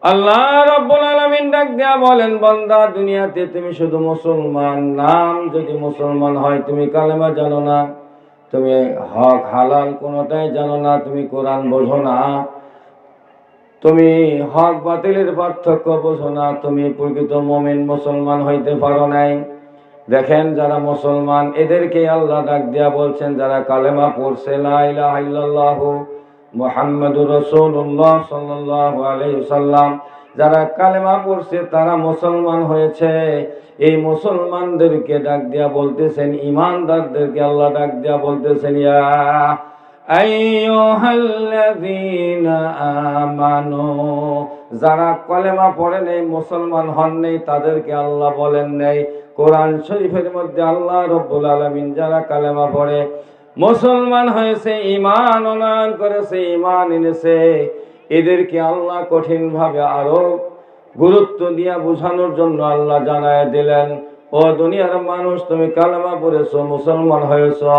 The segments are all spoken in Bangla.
আল্লাহ রাব্বুল আলামিন ডাক দিয়া বলেন, বান্দা দুনিয়াতে তুমি শুধু মুসলমান, নাম যদি মুসলমান হয়, তুমি কালেমা জানো না, তুমি হক হালাল কোনটাই জানো না, তুমি কোরআন বোঝো না, তুমি হক বাতিলের পার্থক্য বোঝো না, তুমি প্রকৃত মুমিন মুসলমান হইতে পারো নাই। দেখেন যারা মুসলমান এদেরকে আল্লাহ ডাক দিয়া বলছেন, যারা কালেমা পড়ছে লা ইলাহা ইল্লাল্লাহু মুহাম্মাদুর রাসূলুল্লাহ সাল্লাল্লাহু আলাইহি ওয়াসাল্লাম, যারা কালেমা পড়ছে তারা মুসলমান হয়েছে। এই মুসলমানদেরকে ডাক দিয়া বলতেছেন, ঈমানদারদেরকে আল্লাহ ডাক দিয়া বলতেছেন, ইয়া আইয়ুহাল্লাযীনা আমানু, যারা কালেমা পড়ে নেই, মুসলমান হন নেই, তাদেরকে আল্লাহ বলেন নেই। কোরআন শরীফের মধ্যে আল্লাহ রাব্বুল আলামিন যারা কালেমা পড়ে মুসলমান হয়েছে, ঈমান আনয়ন করেছে, ঈমান এনেছে, এদেরকে আল্লাহ কঠিন ভাবে আরো গুরুত্ব দিয়া বোঝানোর জন্য আল্লাহ জানায় দিলেন, ও দুনিয়ার মানুষ, তুমি কালেমা পড়েছো, মুসলমান হয়েছো,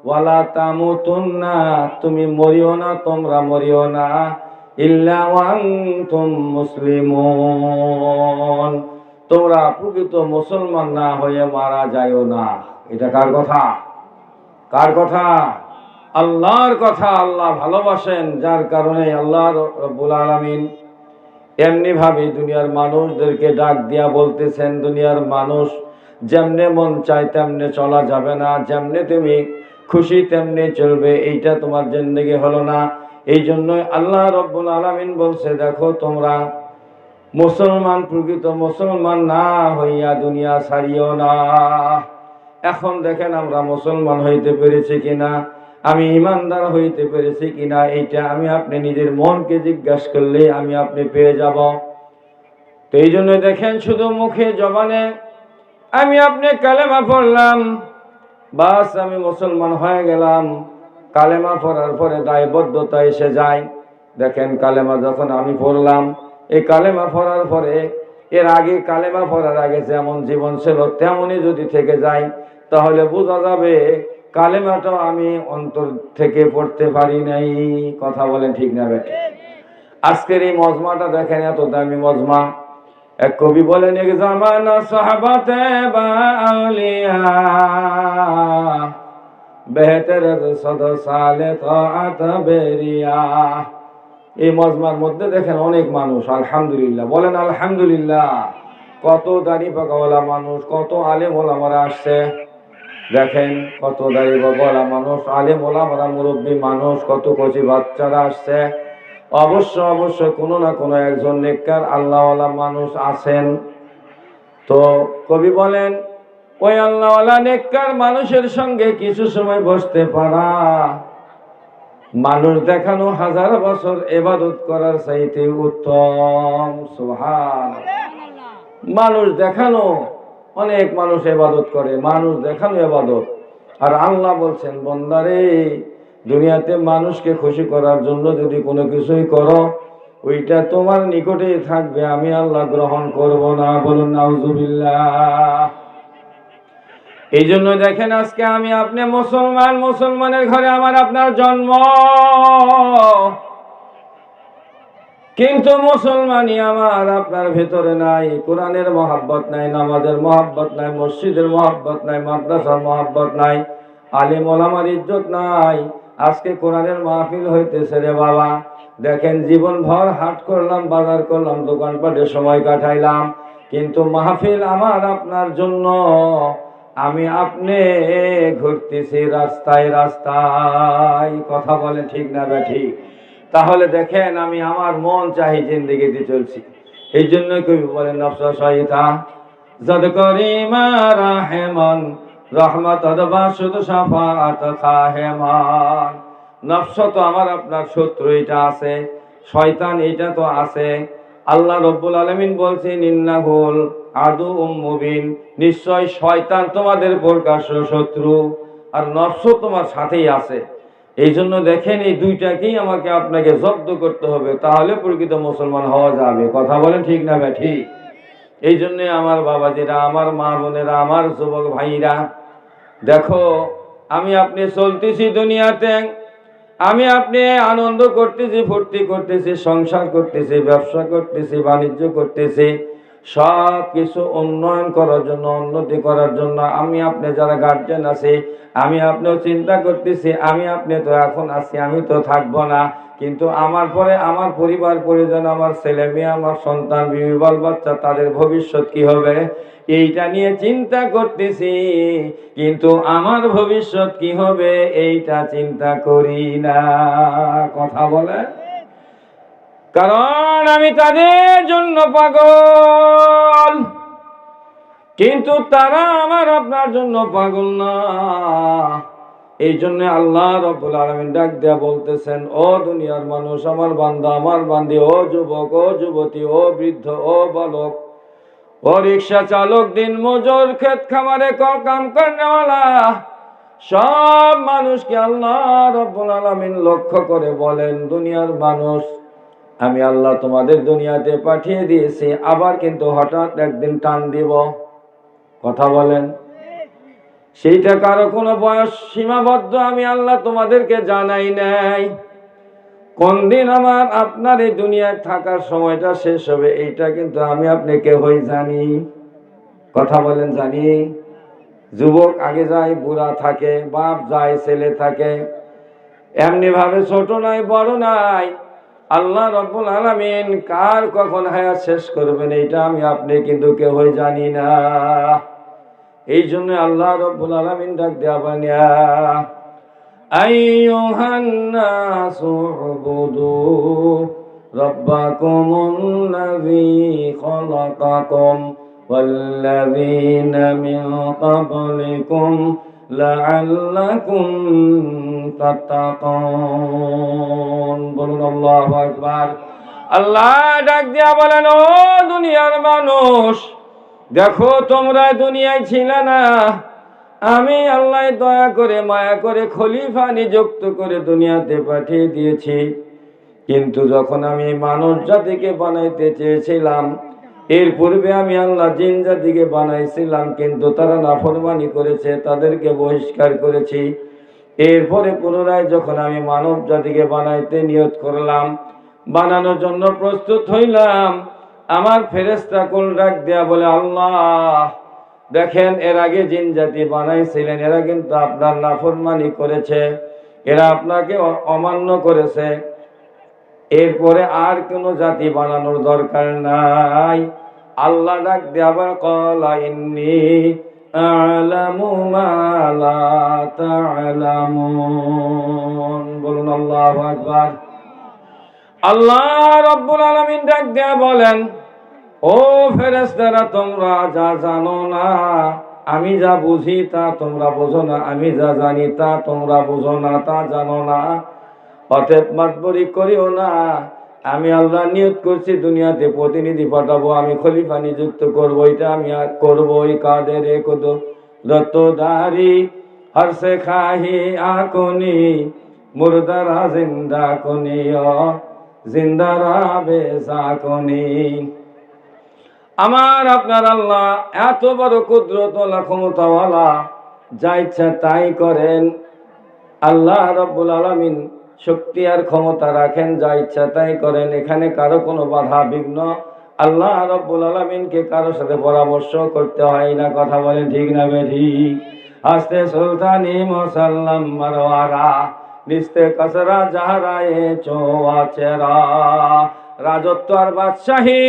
ওয়ালা তামুতুন্না, তুমি মরিও না, তোমরা মরিও না, ইল্লা ওয়া আনতুম মুসলিমুন, তোমরা প্রকৃত মুসলমান না হয়ে মারা যায়ও না। এটা কার কথা? কার কথা? আল্লাহর কথা। আল্লাহ ভালোবাসেন, যার কারণে আল্লাহ রাব্বুল আলামিন এমনি ভাবে দুনিয়ার মানুষদেরকে ডাক দিয়া বলতেছেন, দুনিয়ার মানুষ যেমনে মন চায় তেমনে চলা যাবে না, যেমনে তুমি খুশি তেমনে চলবে, এইটা তোমার জিন্দেগি হলো না। এই জন্যই আল্লাহ রাব্বুল আলামিন বলছে, দেখো তোমরা মুসলমান, প্রকৃত মুসলমান না হইয়া দুনিয়া ছাড়িও না। এখন দেখেন আমরা মুসলমান হইতে পেরেছি কিনা, আমি ইমানদার হইতে পেরেছি কিনা, এইটা আমি আপনি নিজের মনকে জিজ্ঞাসা করলে আমি আপনি পেয়ে যাব। তো এই জন্য দেখেন, শুধু মুখে জবানে আমি আপনি কালেমা পড়লাম, বাস আমি মুসলমান হয়ে গেলাম। কালেমা পড়ার পরে দায়বদ্ধতা এসে যায়। দেখেন কালেমা যখন আমি পড়লাম, এই কালেমা পড়ার পরে, এর আগে কালেমা পড়ার আগে যেমন জীবন ছিল তেমনই যদি থেকে যায়, তাহলে বোঝা যাবে কালেমাটাও আমি অন্তর থেকে পড়তে পারি নাই। কথা বলেন ঠিক না বেঠিক? আজকের এই মজমাটা দেখেন, এত দামি মজমা। এক কবি বলেন, এক জামানা সাহাবাতে বা আউলিয়া বেহতর সদ সালে তাআত বেরিয়া। এই মজমার মধ্যে দেখেন অনেক মানুষ, আলহামদুলিল্লাহ বলেন আলহামদুলিল্লাহ। কত দাড়ি পাকাওয়ালা মানুষ, কত আলেম ওলামারা আসছে। দেখেন কত দাড়ি পাকাওয়ালা মানুষ, আলেম ওলামারা, মুরব্বী মানুষ, কত কচি বাচ্চারা আসছে। অবশ্য অবশ্য কোনো না কোনো একজন নেককার আল্লাহওয়ালা মানুষ আছেন। তো কবি বলেন, ওই আল্লাহওয়ালা নেককার মানুষের সঙ্গে কিছু সময় বসতে পারা, মানুষ দেখানো 1000 বছর ইবাদত করার চাইতে উত্তম। সুবহানাল্লাহ। মানুষ দেখানো, অনেক মানুষ ইবাদত করে, মানুষ দেখানো ইবাদত। আর আল্লাহ বলছেন, বান্দারে, দুনিয়াতে মানুষকে খুশি করার জন্য যদি কোনো কিছুই করো, ওইটা তোমার নিকটেই থাকবে, আমি আল্লাহ গ্রহণ করব না। বলুন নাউজুবিল্লাহ। এই জন্য দেখেন, আজকে আমি আপনি মুসলমান, মুসলমানের ঘরে আমার আপনার জন্ম, কিন্তু মুসলমানই আমার আপনার ভেতরে নাই। কোরআনের মহাব্বত নাই, নামাজের মহাব্বত নাই, মসজিদের মহাব্বত নাই, মাদ্রাসার মহাব্বত নাই, আলিম ওলামার ইজ্জত নাই। আজকে কোরআনের মাহফিল হইতেছে রে বাবা, দেখেন জীবন ভর হাট করলাম, বাজার করলাম, দোকানপাটে সময় কাটাইলাম, কিন্তু মাহফিল আমার আপনার জন্য। আমি আপনি ঘুরতেছি রাস্তায় রাস্তায়। কথা বলে ঠিক না বেঠিক? তাহলে দেখেন, আমি আমার মন চাহি জিন্দেগিতে চলছি। এই জন্য কবি বলেন, নফস সহিতা যদ করিমা রাহেমান রহমত শুধু শাফাআত খাহেমান। নফস তো আমার আপনার শত্রু, এটা আছে। শয়তান এটা তো আছে। আল্লাহ রব্বুল আলামিন বলছেন, ইন্নাহুল আদুউম মুবিন, নিশ্চয় শয়তান তোমাদের প্রকাশ্য শত্রু, আর নফস তোমার সাথেই আছে। এই জন্য দেখেন, এই দুইটাকেই আমাকে আপনাকে জব্দ করতে হবে, তাহলে প্রকৃত মুসলমান হওয়া যাবে। কথা বলেন ঠিক না বেঠিক? এই জন্যে আমার বাবাজিরা, আমার মা বোনেরা, আমার যুবক ভাইরা, দেখো আমি আপনি চলতেছি দুনিয়াতে, আমি আপনি আনন্দ করতেছি, ফুর্তি করতেছি, সংসার করতেছি, ব্যবসা করতেছি, বাণিজ্য করতেছি, সব কিছু উন্নয়ন করার জন্য, উন্নতি করার জন্য আমি আপনি যারা গার্জেন আছি, আমি আপনিও চিন্তা করতেছি আমি আপনি তো এখন আছি, আমি তো থাকবো না, কিন্তু আমার পরে আমার পরিবার পরিজন, আমার ছেলে মেয়ে, আমার সন্তান, বিবি বাল বাচ্চা, তাদের ভবিষ্যৎ কি হবে এইটা নিয়ে চিন্তা করতেছি, কিন্তু আমার ভবিষ্যৎ কি হবে এইটা চিন্তা করি না। কথা বলে, কারণ আমি তাদের জন্য পাগল, কিন্তু তারা আমার আপনার জন্য পাগল না। এই জন্য আল্লাহ রাব্বুল আলামিন ডাক দেয়া বলতেছেন, ও দুনিয়ার মানুষ, আমার বান্দা, আমার বান্দি, ও যুবক, ও যুবতী, ও বৃদ্ধ, ও বালক, ও রিক্সা চালক, দিন মজুর, ক্ষেত খামারে কাম করনেওয়ালা, সব মানুষকে আল্লাহ রাব্বুল আলামিন লক্ষ্য করে বলেন, দুনিয়ার মানুষ, আমি আল্লাহ তোমাদের দুনিয়াতে পাঠিয়ে দিয়েছি, আবার কিন্তু হঠাৎ একদিন টান দিব। কথা বলেন, সেইটা কারো কোনো বয়স সীমাবদ্ধ আমি আল্লাহ তোমাদেরকে জানাই নাই। কোন দিন আমার আপনার এই দুনিয়ায় থাকার সময়টা শেষ হবে এইটা কিন্তু আমি আপনি কেউই জানি। কথা বলেন, জানি? যুবক আগে যায়, বুড়া থাকে, বাপ যায়, ছেলে থাকে, এমনি ভাবে ছোট নাই, বড় নাই। আল্লাহ রাব্বুল আলামিন কার কখন হায়াত শেষ করবেন এইটা আমি আপনি কিন্তু কেউই জানি না। এই জন্য আল্লাহ রাব্বুল আলামিন ডাক দেয়া বানিয়া, আইয়ুহান নাসু উবুদু রাব্বাকুমুল্লাযী খালাকাকুম ওয়াল্লাযীনা মিন ক্বাবলিকুম লাআল্লাকুম তাত্তাকুন। বলুন আল্লাহু আকবার। আল্লাহ ডাক দিয়া বলেন, ও দুনিয়ার মানুষ, দেখো তোমরা দুনিয়ায় ছিলে না, আমি আল্লাহ দয়া করে মায়া করে খলিফা নিযুক্ত করে দুনিয়াতে পাঠিয়ে দিয়েছি, কিন্তু যখন আমি মানব জাতিকে বানাইতে চেয়েছিলাম, এর পূর্বে আমি আল্লাহ জিন জাতিকে বানাইছিলাম, কিন্তু তারা নাফরমানি করেছে, তাদেরকে বহিষ্কার করেছি। এরপরে পুনরায় যখন আমি মানব জাতিকে বানাইতে নিয়ত করলাম, বানানোর জন্য প্রস্তুত হইলাম, আমার ফেরেশতা কুল ডাক দেয়া বলে, আল্লাহ দেখেন, এর আগে জিন জাতি বানাইছিলেন, এরা কিন্তু আপনার নাফরমানি করেছে, এরা আপনাকে অমান্য করেছে, এরপরে আর কোনো জাতি বানানোর দরকার নাই। আল্লাহ ডাক দেয়া আবার, ক্বালা ইন্নী আ'লামু মা লা তা'লামুন। বলুন আল্লাহু আকবার। আল্লাহ রাব্বুল আলামিন ডাক দেয়া বলেন, ও ফেরেশতারা, তোমরা যা জানো না, আমি যা বুঝি তা তোমরা বোঝো না, আমি যা জানি তা তোমরা বোঝো না, তা জানো না, অতএব মাতবরি করিও না। আমি আল্লাহ নিয়ত করছি দুনিয়াতে প্রতিনিধি পাঠাবো, আমি খলিফা নিযুক্ত করবো, এটা আমি করবো। ওই কাদের কত দত্তদারি হর সে খাহি আকুনি মুর্দারা জিন্দা কুনি ও জিন্দারা বেজাকুনি। আমার আপনার আল্লাহ এত বড় কুদরতওয়ালা, ক্ষমতাওয়ালা, যা ইচ্ছা তাই করেন। আল্লাহ রাব্বুল আলামিন শক্তি আর ক্ষমতা রাখেন, যা ইচ্ছা তাই করেন, এখানে কারো কোনো বাধা বিঘ্ন আল্লাহ রাব্বুল আলামিনকে কারোর সাথে পরামর্শ করতে হয় না। কথা বলেন, ঠিক না বেঠিক? আস্তে সুলতানি মুসাল্লাম মারওয়ারা নিস্তে কাসরা জাহরায়ে চোয়াচেরা। রাজত্ব আর বাদশাহী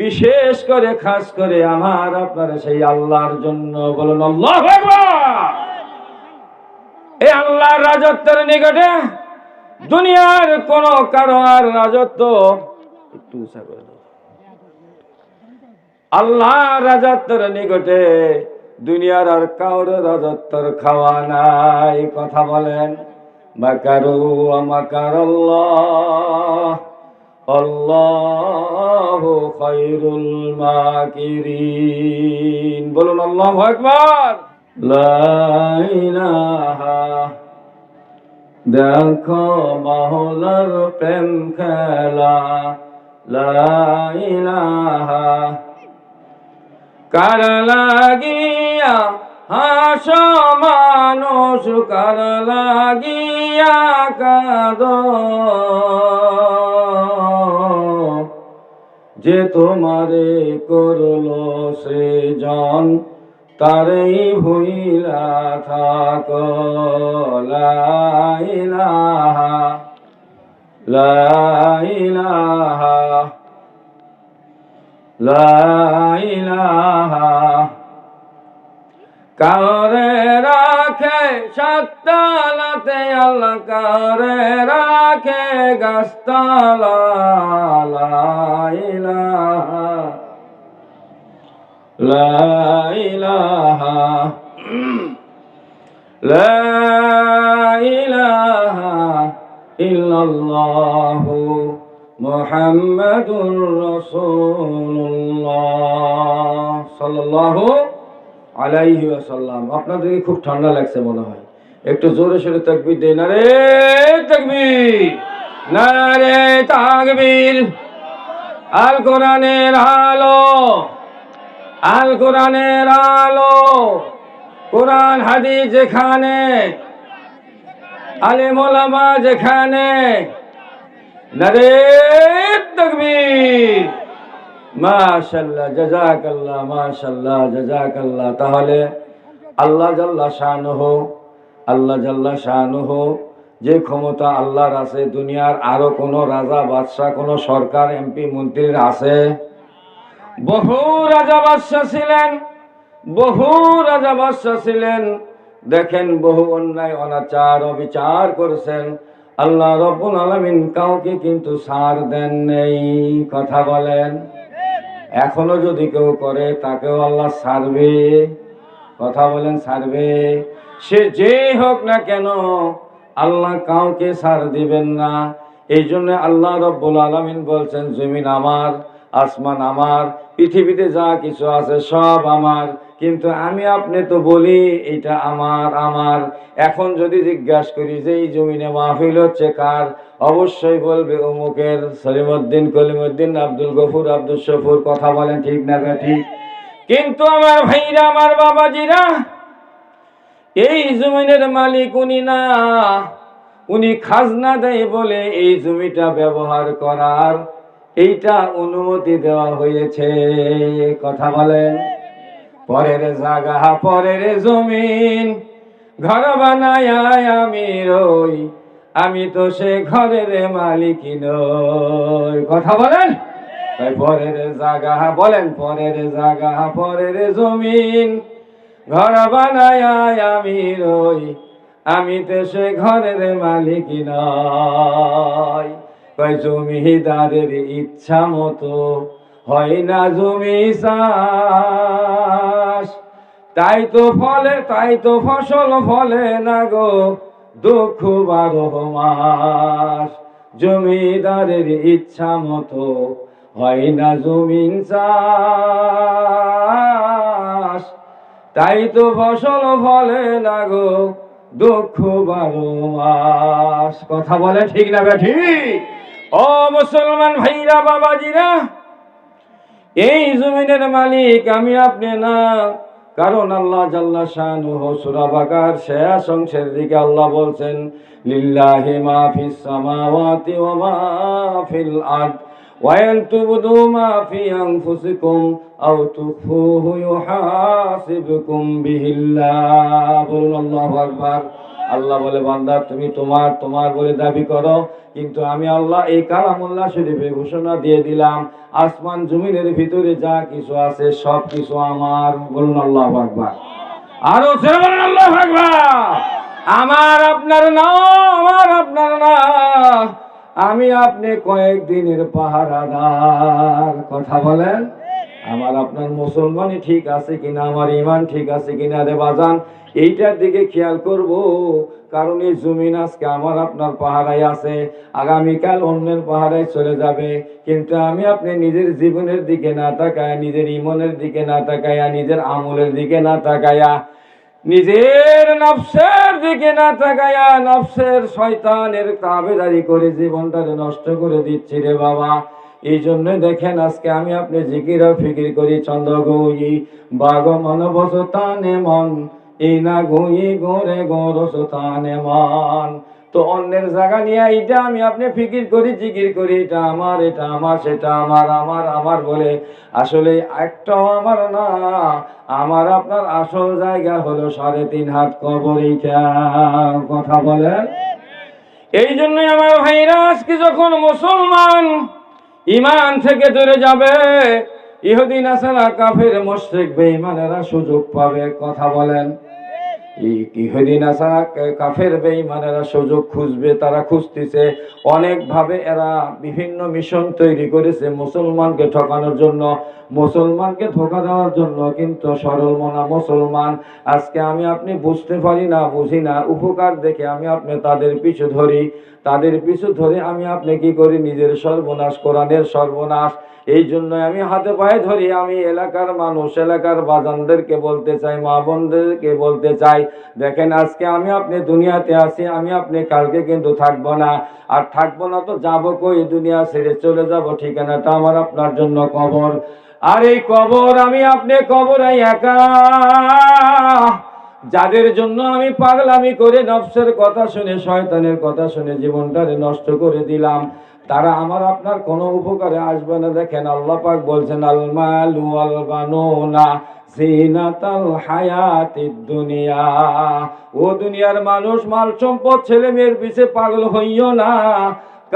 বিশেষ করে, খাস করে আমার আপনার সেই আল্লাহর জন্য। বলুন আল্লাহু আকবার। এই আল্লাহর রাজত্বের নিকটে দুনিয়ার কোন কারো আর রাজত্ব, একটু উঁচা করে দাও, আল্লাহর রাজত্বের নিকটে দুনিয়ার আর কারো রাজত্বের খাওয়া নাই। কথা বলেন, মাকারু ওয়া মাকারাল্লাহ আল্লাহু খায়রুল মাকিরিন। বলুন আল্লাহু আকবার। লা ইলাহা, দেখো মহলার প্রেম খেলা, লা ইলাহা, কার লাগিয়া হাস মানুষ কার লাগিয়া কাঁদো, যে তোমারে করলো সৃজন তারেই ভুইলা থাকো। লা ইলাহা লা ইলাহা লা ইলাহা। কারে রাখে সাততালাতে আল্লাহ, কারে রাখে গাছতলা। লা ইলাহা লা ইলাহা লা ইলাহা ইল্লাল্লাহু মুহাম্মাদুর রাসূলুল্লাহ সাল্লাল্লাহু আলাইহি ওয়াসাল্লাম। আপনাদেরকে খুব ঠান্ডা লাগছে মনে হয়, একটু জোরে সোরে তাকবীর দেন। নারে তাকবীর, নারে তাকবীর। আল কোরআনের আলো, আল কোরআনের আলো। কোরআন হাদিস যেখানে, আলেম ওলামা যেখানে, নারে তাকবীর। মাশাআল্লাহ, জাযাকাল্লাহ, মাশাআল্লাহ, জাযাকাল্লাহ। তাহলে আল্লাহ জাল্লা শানুহু, আল্লাহ জাল্লা শানুহু যে ক্ষমতা আল্লাহর আছে, দুনিয়ার আরো কোন রাজা বাদশাহ, কোন সরকার এমপি মন্ত্রীর আছে? বহু রাজা বাদশাহ ছিলেন, বহু রাজা বাদশাহ ছিলেন। দেখেন বহু অন্যায় অনাচার অবিচার করেছেন, আল্লাহ রব্বুল আলামিন কাউকে কিন্তু ছাড় দেন নেই। কথা বলেন, এখনো যদি কেউ করে তাকেও আল্লাহ ছাড়বে। কথা বলেন, ছাড়বে। সে যে হোক না কেন আল্লাহ কাউকে ছাড় দিবেন না। এই জন্য আল্লাহ রব্বুল আলামিন বলছেন, জমিন আমার, আসমান আমার, পৃথিবীতে যা কিছু আছে সব আমার, কিন্তু আমি আপনি তো বলি এটা আমার আমার। এখন যদি জিজ্ঞাসা করি যে এই জমিনে মাহফিল হচ্ছে কার, অবশ্যই বলবে অমুকের, সলিমউদ্দিন, কলিমউদ্দিন, আব্দুল গফুর, আব্দুল শফুর। কথা বলেন ঠিক না ঠিক? কিন্তু আমার ভাইরা, আমার বাবাজিরা, এই জমিনের মালিক উনি না, উনি খাজনা দেয় বলে এই জমিটা ব্যবহার করার এইটা অনুমতি দেওয়া হয়েছে। কথা বলেন, পরের জায়গা পরের জমিন ঘর বানায় আমি রই, আমি তো সে ঘরের মালিক নই। কথা বলেন, পরের জায়গা, বলেন পরের জায়গা পরের জমিন ঘর বানায় আমি রই, আমি তো সে ঘরের মালিক নই। কয় জমিদারের ইচ্ছা মতো হয় না জমি চাষ, তাই তো ফলে, তাই তো ফসল ফলে না গো দুঃখ 12 মাস। জমিদারের ইচ্ছা মতো হয় না জমিন চাষ, তাই তো ফসল ফলে না গো দুঃখ 12 মাস। কথা বলে ঠিক না ঠিক? ও মুসলমান ভাইরা, বাবাজিরা, এই জমিনের মালিক আমি আপনি না, কারণ আল্লাহ জাল্লা শানুহু সূরা বাকারার শেষ অংশের দিকে আল্লাহ বলছেন, লিল্লাহি মা ফিস সামাওয়াতি ওয়া মা ফিল আরদ ওয়া ইন তুবদু মা ফি আনফুসিকুম আও তুখফুহু ইউহাসিবকুম বিহিল্লাহ। বলুন আল্লাহু আকবার। আল্লাহ বলে, বান্দা তুমি তোমার তোমার বলে দাবি করো, কিন্তু আমি আল্লাহ এই কালামুল্লাহ শরীফে ঘোষণা দিয়ে দিলাম, আসমান জমিনের ভিতরে যা কিছু আছে সব কিছু আমার। বলুন আল্লাহু আকবার। আরো জোরে বলুন আল্লাহু আকবার। আমার আপনার না, আমার আপনার না, আমি আপনি কয়েকদিনের পাহারাদার। কথা বলেন, আমার আপনার মুসলমানই ঠিক আছে কিনা, আমার ইমান ঠিক আছে কিনা রে বাজান, এইটার দিকে খেয়াল করব। কারণ এই জমিন আজকে আমার আপনার পাহারায় আছে, আগামীকাল অন্যের পাহারায় চলে যাবে। কিন্তু আমি আপনি নিজের জীবনের দিকে না তাকায়া, নিজের ইমানের দিকে না তাকায়া, নিজের আমলের দিকে না তাকায়া, নিজের নফসের দিকে না তাকায়া, নফসের শয়তানের তাবেদারি করে জীবনটাকে নষ্ট করে দিচ্ছি রে বাবা। এই জন্য দেখেন আজকে আমি আপনি জিকির আর ফিকির করি, চন্দ্র গৌরী বাগ মন বসতানে মন ইনা গুই গোরে গোরস্তানে মান। তো অন্যের জায়গা নিয়ে এটা আমি আপনি ফিকির করি, জিকির করি, এটা আমার, এটা আমার, সেটা আমার, আমার আমার বলে আসলে একটাও আমার না। আমার আপনার আসল জায়গা হলো 3.5 হাত কবর। এইটা কথা বলেন। এই জন্যই আমার ভাইরা, আজকে যখন মুসলমান ইমান থেকে দূরে যাবে, ইহুদি নাসারা কাফের মুশরিক বেঈমানেরা সুযোগ পাবে। কথা বলেন। ইহুদি নাসারা কাফের বেঈমানেরা সুযোগ খুঁজবে, তারা খুঁজতেছে অনেক ভাবে। এরা বিভিন্ন মিশন তৈরি করেছে মুসলমানকে ঠকানোর জন্য, মুসলমানকে ধোঁকা দেওয়ার জন্য। কিন্তু সরল মনা মুসলমান আজকে আমি আপনি বুঝতে পারি না, বুঝি না, উপকার দেখে আমি আপনি তাদের পিছু ধরি, তাদের পিছু ধরে আমি আপনি কি করি, নিজের সর্বনাশ, কোরআনের সর্বনাশ। এই জন্য আমি হাতে পায়ে ধরি। আমি এলাকার মানুষ, এলাকার বাজানদেরকে বলতে চাই, মা বোনদেরকে বলতে চাই, দেখেন আজকে আমি আপনি দুনিয়াতে আছি, আমি আপনি কালকে কিন্তু থাকবো না। আর থাকবো না তো যাবো কই? দুনিয়া ছেড়ে চলে যাব, ঠিকানাটা আমার আপনার জন্য কবর। আর এই কবর আমি আপনি কবরে একা। যাদের জন্য আমি পাগলামি করে নফসের কথা শুনে, শয়তানের কথা শুনে জীবনটারে নষ্ট করে দিলাম, তারা আমার আপনার কোনো উপকারে আসবে না। দেখেন আল্লাহ পাক বলছেন, আল মালু ওয়াল বানুনা জিনাতাল হায়াতিদ দুনিয়া। ও দুনিয়ার মানুষ, মাল সম্পদ, ছেলে মেয়ের পিছে পাগল হইও না।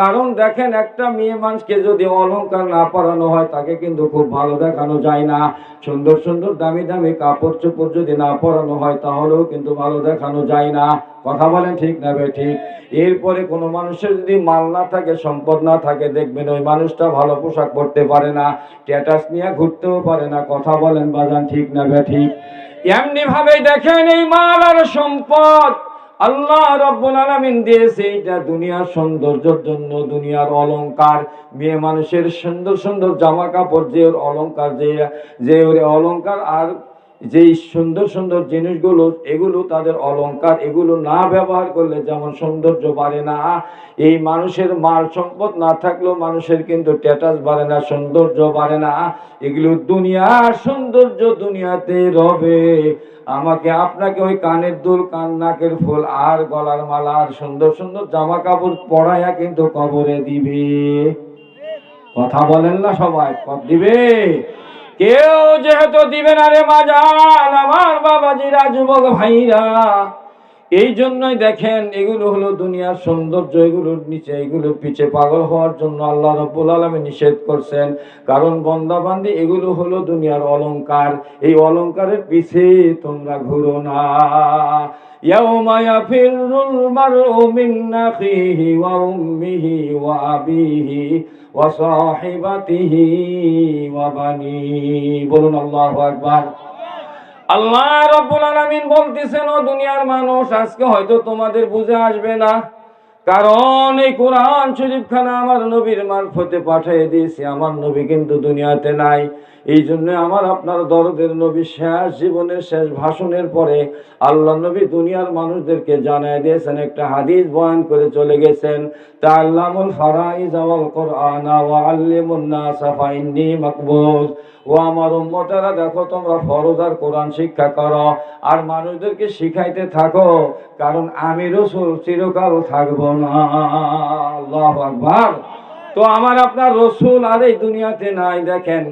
কারণ দেখেন, একটা মেয়ে মানুষকে যদি অলংকার না পরানো হয়, তাকে কিন্তু খুব ভালো দেখানো যায় না। সুন্দর সুন্দর দামি দামি কাপড় চোপড় যদি না পরানো হয়, তাহলেও কিন্তু ভালো দেখানো যায় না। কথা বলেন ঠিক না বে ঠিক? এরপরে কোনো মানুষের যদি মাল না থাকে, সম্পদ না থাকে, দেখবেন ওই মানুষটা ভালো পোশাক পরতে পারে না, স্ট্যাটাস নিয়ে ঘুরতেও পারে না। কথা বলেন বাজান ঠিক না বে ঠিক? এমনি ভাবে দেখেন, এই মাল আর সম্পদ আল্লাহ রাব্বুল আলামিন দিয়েছে, এটা দুনিয়ার সৌন্দর্যের জন্য, দুনিয়ার অলংকার। মেয়ে মানুষের সুন্দর সুন্দর জামা কাপড়, যে ওর অলংকার, যে ওর অলংকার, আর যেই সুন্দর সুন্দর জিনিসগুলো, এগুলো তাদের অলংকার। এগুলো না ব্যবহার করলে যেমন সৌন্দর্য বাড়ে না, এই মানুষের মাল সম্পদ না থাকলেও মানুষের কিন্তু স্ট্যাটাস বাড়ে না, সৌন্দর্য বাড়ে না। এগুলো দুনিয়ার সৌন্দর্য, দুনিয়াতে রবে। আমাকে আপনাকে ওই কানের দুল, কান নাকের ফুল, আর গলার মালা, আর সুন্দর সুন্দর জামা কাপড় পরাইয়া কিন্তু কবরে দিবে। কথা বলেন না সবাই? দিবে? কেউ যেহেতু দিবে না রে মাজান, আমার বাবাজিরা, যুবক ভাইরা। এই জন্যই দেখেন, এগুলো হলো দুনিয়ার সৌন্দর্য, এগুলোর নিচে, এগুলোর পিছে পাগল হওয়ার জন্য আল্লাহ রাব্বুল আলামিন নিষেধ করছেন। কারণ বান্দা বান্দি, এগুলো হলো দুনিয়ার অলংকার। এই অলংকারের পিছে তোমরা ঘুরো না। ইয়াউমা ইয়াফিরুল মারউ মিন আখিহি ওয়া উম্মিহি ওয়া আবিহি ওয়া সাহিবাতিহি ওয়া বানি। বলুন আল্লাহু আকবার। আল্লাহ রাব্বুল আলামিন বলতেছেন, ও দুনিয়ার মানুষ, আজকে হয়তো তোমাদের বুঝে আসবে না, কারণ এই কোরআন শরীফ খানা আমার নবীর মারফতে পাঠিয়ে দিয়েছি। আমার নবী কিন্তু দুনিয়াতে নাই। এই জন্য আমার আপনার দরদের নবী শেষ জীবনের শেষ ভাষণের পরে আল্লাহ নবী দুনিয়ার মানুষদেরকে জানায় দিয়েছেন, একটা হাদিস বয়ান করে চলে গেছেন, তাআল্লামুল ফারাইজ ওয়াল কুরআন ওয়া আল্লিমুন নাস ফাইন্নী মাকবুজ। ও আমার উম্মতেরা, দেখো তোমরা ফরজ আর কোরআন শিক্ষা করো, আর মানুষদেরকে শিখাইতে থাকো, কারণ আমি রাসূল চিরকাল থাকবো না। আল্লাহু আকবার। তো আমার আপনার রাসূল আর এই দুনিয়াতে নাই। দেখেন,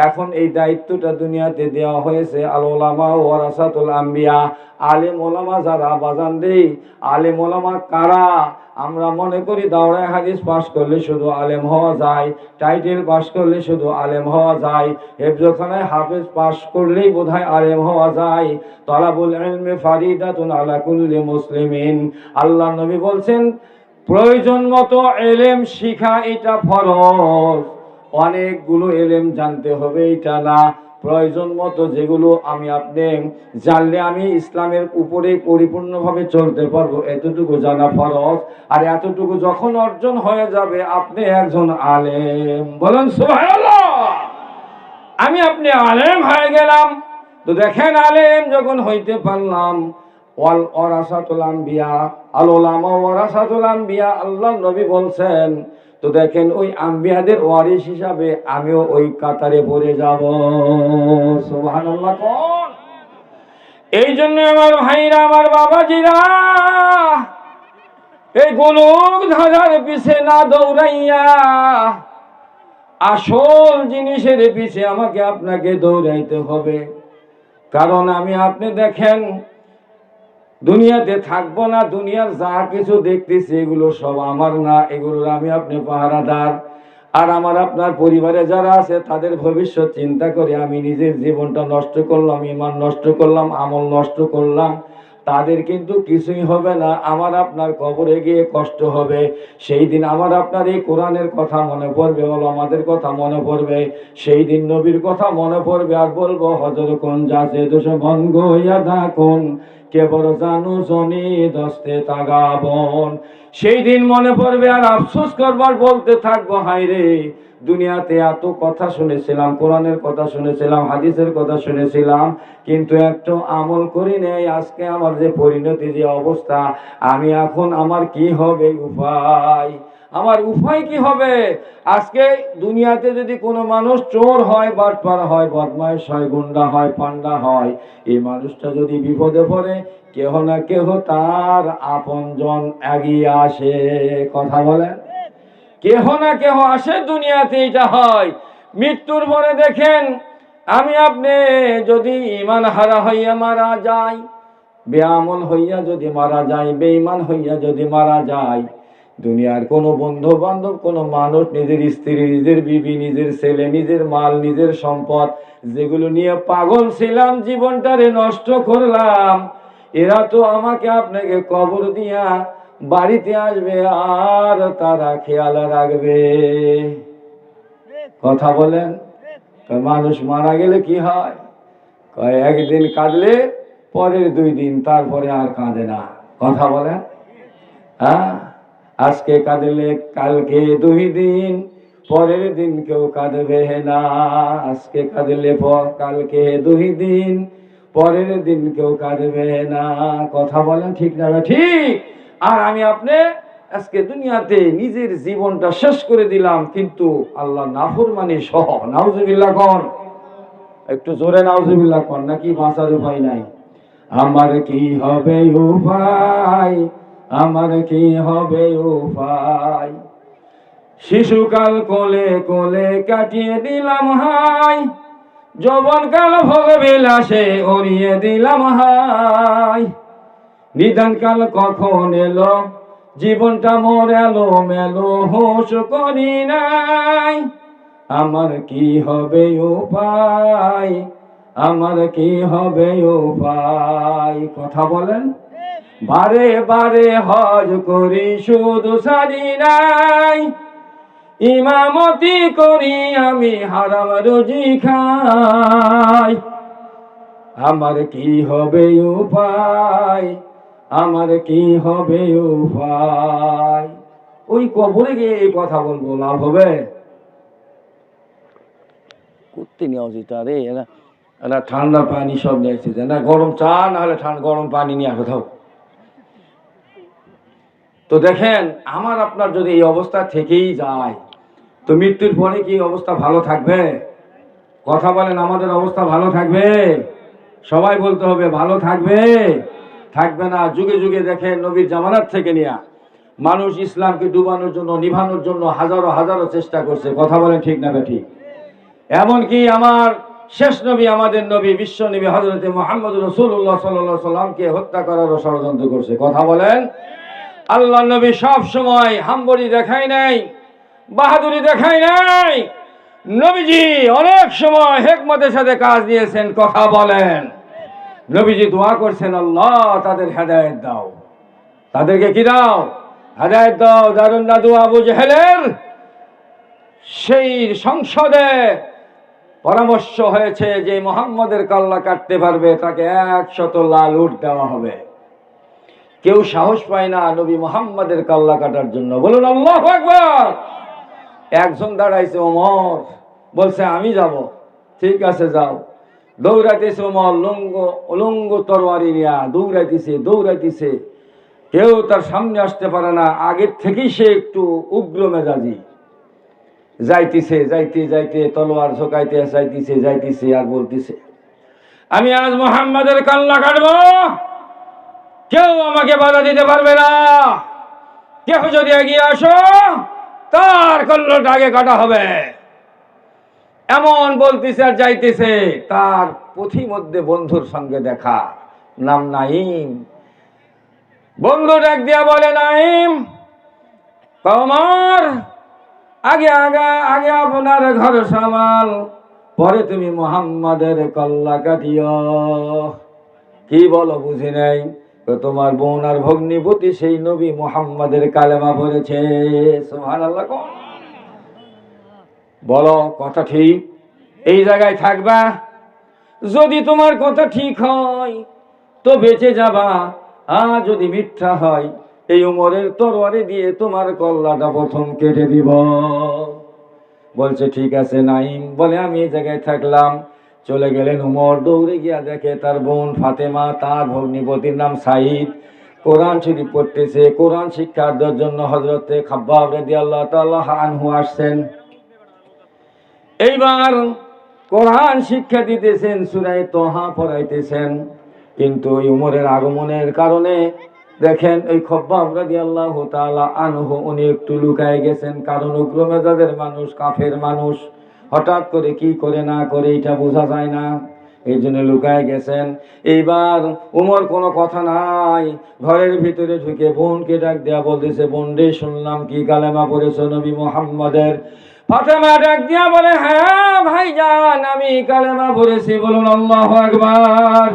এখন এই দায়িত্বটা দুনিয়াতে দেওয়া হয়েছে আল উলামা ওয়ারাসাতুল আম্বিয়া। আলেম ওলামা যারা, বাজান দেই, আলেম ওলামা কারা? আমরা মনে করি দাওরায়ে হাদিস পাশ করলে শুধু আলেম হওয়া যায়, টাইটেল পাশ করলে শুধু আলেম হওয়া যায়, হেফজখানায় হাফেজ পাশ করলেই বোধহয় আলেম হওয়া যায়। তালাবুল ইলমি ফারিদাতুন আলা কুল্লি মুসলিমিন। আল্লাহ নবী বলছেন, প্রয়োজন মতো এলেম শিখা এটা ফরজ। অনেকগুলো এলেম জানতে হবে এটা না, প্রয়োজন মতো যেগুলো আমি আপনি জানলে আমি ইসলামের উপরে পরিপূর্ণভাবে চলতে পারবো, এতটুকু জানা ফরজ। আর এতটুকু যখন অর্জন হয়ে যাবে, আপনি একজন আলেম। বলেন সুবহানাল্লাহ। আমি আপনি আলেম হয়ে গেলাম। তো দেখেন, আলেম যখন হইতে পারলাম, ওয়াল ওয়ারাসাতুল আম্বিয়া, আল উলামা ওয়ারাসাতুল আম্বিয়া, আল্লাহ নবী বলছেন। তো দেখেন, ওই আম্বিয়াদের ওয়ারিস হিসাবে আমিও ওই কাতারে পড়ে যাব। সুবহানাল্লাহ কোন? এই জন্য আমার ভাইরা, আমার বাবাজিরা, এই গোলক ধাঁধার পিছে না দৌড়াইয়া আসল জিনিসের পিছে আমাকে আপনাকে দৌড়াইতে হবে। কারণ আমি আপনি দেখেন দুনিয়াতে থাকবো না, দুনিয়ার যা কিছু দেখতেছি এগুলো সব আমার না, এগুলোর আমি আপনি পাহারাদার। আর আমার আপনার পরিবারে যারা আছে তাদের ভবিষ্যৎ চিন্তা করে আমি নিজের জীবনটা নষ্ট করলাম, ঈমান নষ্ট করলাম, আমল নষ্ট করলাম, তাদের কিন্তু কিছুই হবে না, আমার আপনার কবরে গিয়ে কষ্ট হবে। সেই দিন আমার আপনার এই কোরআনের কথা মনে পড়বে, ওলামাদের কথা মনে পড়বে, সেই দিন নবীর কথা মনে পড়বে, আর বলবো হজর কোন যাচ্ছে দোষ মন গইয়া কোন কে বড় জানু জনি দস্তে তাগাবন। সেই দিন মনে পড়বে আর আফসোস করবার বলতে থাকবো, হায় রে দুনিয়াতে এত কথা শুনেছিলাম, কোরআনের কথা শুনেছিলাম, হাদিসের কথা শুনেছিলাম, কিন্তু একটু আমল করি নেই। আজকে আমার যে পরিণতি, যে অবস্থা, আমি এখন আমার কি হবে উপায়, আমার উপায় কি হবে? আজকে দুনিয়াতে যদি কোনো মানুষ চোর হয়, বাটপার হয়, বদমাইশ হয়, গুন্ডা হয়, পান্ডা হয়, এই মানুষটা যদি বিপদে পড়ে কেহ না কেহ তার আপনজন এগিয়ে আসে। কথা বলেন, কেহ না কেহ আসে দুনিয়াতে, এটা হয়। মৃত্যুর পরে দেখেন আমি আপনি যদি ঈমান হারা হইয়া মারা যাই, বেআমল হইয়া যদি মারা যায়, বেঈমান হইয়া যদি মারা যায়, দুনিয়ার কোনো বন্ধু বান্ধব, কোনো মানুষ, নিজের স্ত্রী, নিজের বিবি, নিজের ছেলে, নিজের মাল, নিজের সম্পদ যেগুলো নিয়ে পাগল ছিলাম, জীবনটারে নষ্ট করলাম, এরা তো আমাকে আপনাকে কবর দিয়া বাড়িতে আসবে আর তারা খেয়াল রাখবে। কথা বলেন, মানুষ মারা গেলে কি হয়? একদিন কাঁদলে পরের 2 দিন তারপরে আর কাঁদে না। কথা বলেন, হ্যাঁ, আজকে কাঁদলে কালকে 2 দিন, পরের দিন কেউ কাঁদবে না। আজকে কাঁদলে কালকে 2 দিন, পরের দিন কেউ কাঁদবে না। কথা বলেন ঠিক না? ঠিক। আর আমি আপনি আজকে দুনিয়াতে নিজের জীবনটা শেষ করে দিলাম, কিন্তু আল্লাহ নাফরমানি সহ। নাউজুবিল্লাহ কোন, একটু জোরে নাউজুবিল্লাহ কোন, নাকি বাঁচার উপায় নাই? আমার কি হবে উপায়, আমার কি হবে উপায়, শিশুকাল কোলে কোলে কাটিয়ে দিলাম হাই, যৌবনকাল ভোগ বিলাসে উড়িয়ে দিলাম হাই, নিদানকাল কখন এলো, জীবনটা মোর এলো মেলো, হোশ করি নাই, আমার কি হবে উপায়, আমার কি হবে উপায়। কথা বলেন, বারে বারে হজ করি শুধু সারি নাই, ইমামতি করি আমি হারাম রুজি খাই, আমার কি হবে উপায়, আমার কি হবে উপায়। ওই কবরে গিয়ে এই কথা বলবো, লাভ হবে? করতে নেওয়া উচিত। আরে এরা ঠান্ডা পানি সব নিয়ে আসছে, না গরম চা, না হলে গরম পানি নিয়ে আসো থাও। তো দেখেন, আমার আপনার যদি এই অবস্থা থেকেই যায়, তো মৃত্যুর পরে কি অবস্থা ভালো থাকবে? কথা বলেন, আমাদের অবস্থা ভালো থাকবে? সবাই বলতে হবে, ভালো থাকবে? থাকবে না। যুগে যুগে দেখেন নবীর জামানাত থেকে নিয়ে মানুষ ইসলামকে ডুবানোর জন্য, নিভানোর জন্য হাজারো হাজারো চেষ্টা করছে। কথা বলেন ঠিক না ঠিক? এমনকি আমার শেষ নবী, আমাদের নবী, বিশ্ব নবী হযরতে মুহাম্মদ রাসূলুল্লাহ সাল্লাল্লাহু আলাইহি সাল্লামকে হত্যা করারও ষড়যন্ত্র করছে। কথা বলেন, আল্লাহ নবী সব সময় হাম্বরি দেখায় নাই, বাহাদুরি দেখায় নাই। নবীজি অনেক সময় হিকমতের সাথে কাজ নিয়েছেন। কথা বলেন, নবীজি দোয়া করছেন, আল্লাহ তাদের হেদায়েত দাও। তাদেরকে কি দাও? হেদায়েত দাও। দারুন নাদু আবু জেহেলের সেই সংসদে পরামর্শ হয়েছে যে মুহাম্মদের কাল্লা কাটতে পারবে তাকে 100 লাল উট দেওয়া হবে। কেউ সাহস পায় না নবী মুহাম্মদের কাল্লা কাটার জন্য। বলুন আল্লাহু আকবার। একজন দাঁড়াইছে, ওমর, বলছে আমি যাব। ঠিক আছে যাও। দৌড়াইতেছে ওমর, উলঙ্গ তরবারি নিয়া দৌড়াইতেছে। কেউ তার সামনে আসতে পারে না। আগের থেকেই সে একটু উগ্র মেজাজি। যাইতে তলোয়ার ঝোঁকাইতে যাইতেছে আর বলতেছে, আমি আজ মুহাম্মাদের কল্লা কাটবো, কেউ আমাকে বাধা দিতে পারবে না। কেউ যদি এগিয়ে আসো, তার কল্লাটা আগে কাটা হবে। এমন বলতেছে আর যাইতেছে, তার পথিমধ্যে বন্ধুর সঙ্গে দেখা, নাম নাঈম। বন্ধু ডাক দিয়া বলে, নাঈম, ওমর, আগে আগে আগে আপনার ঘর সামাল, পরে তুমি মুহাম্মাদের কল্লা কাটিও। কি বলো, বুঝি নাই? তোমার বোন আর ভগ্নিপতি সেই নবী মুহাম্মাদের কালেমা পড়েছে। সুবহানাল্লাহ। বলো কথা ঠিক? এই জায়গায় থাকবা? যদি তোমার কথা ঠিক হয় তো বেঁচে যাবা, আর যদি মিথ্যা হয় এই উমরের তরবারি দিয়ে তোমার কল্লাটা প্রথম কেটে দিব। বলছে ঠিক আছে নাঈম। বলে আমি এই জায়গায় থাকলাম। চলে গেলেন উমর। দৌড়ে গিয়া দেখে তার বোন ফাতেমা, তার ভগ্নিপতির নাম সাঈদ, কোরআন শরীফ পড়তেছে। কোরআন শিক্ষা দেওয়ার জন্য হযরতে খাব্বাব রাদিয়াল্লাহু তাআলা আনহু আসছেন। এইবার কোরআন শিক্ষা দিতেছেন, সূরা তোহা পড়াইতেছেন। কিন্তু এই উমরের আগমনের কারণে দেখেন এই খাব্বাব রাদিয়াল্লাহু তাআলা আনহু উনি একটু লুকায় গেছেন। কারণ উগ্র মেজাজের মানুষ, কাফের মানুষ, হঠাৎ করে কি করে না করে এটা বোঝা যায় না, এই জন্য লুকায় গেছেন। এইবার উমর কোনো কথা নাই, ঘরের ভিতরে ঢুকে বোনকে ডাক দেয়া বলতেছে, বোন রে, শুনলাম কি কালেমা পড়েছ নবী মুহাম্মাদের। ফাতেমা ডাক দিয়া বলে, হ্যাঁ ভাইজান, আমি কালেমা পড়েছি, বলুন আল্লাহু আকবার।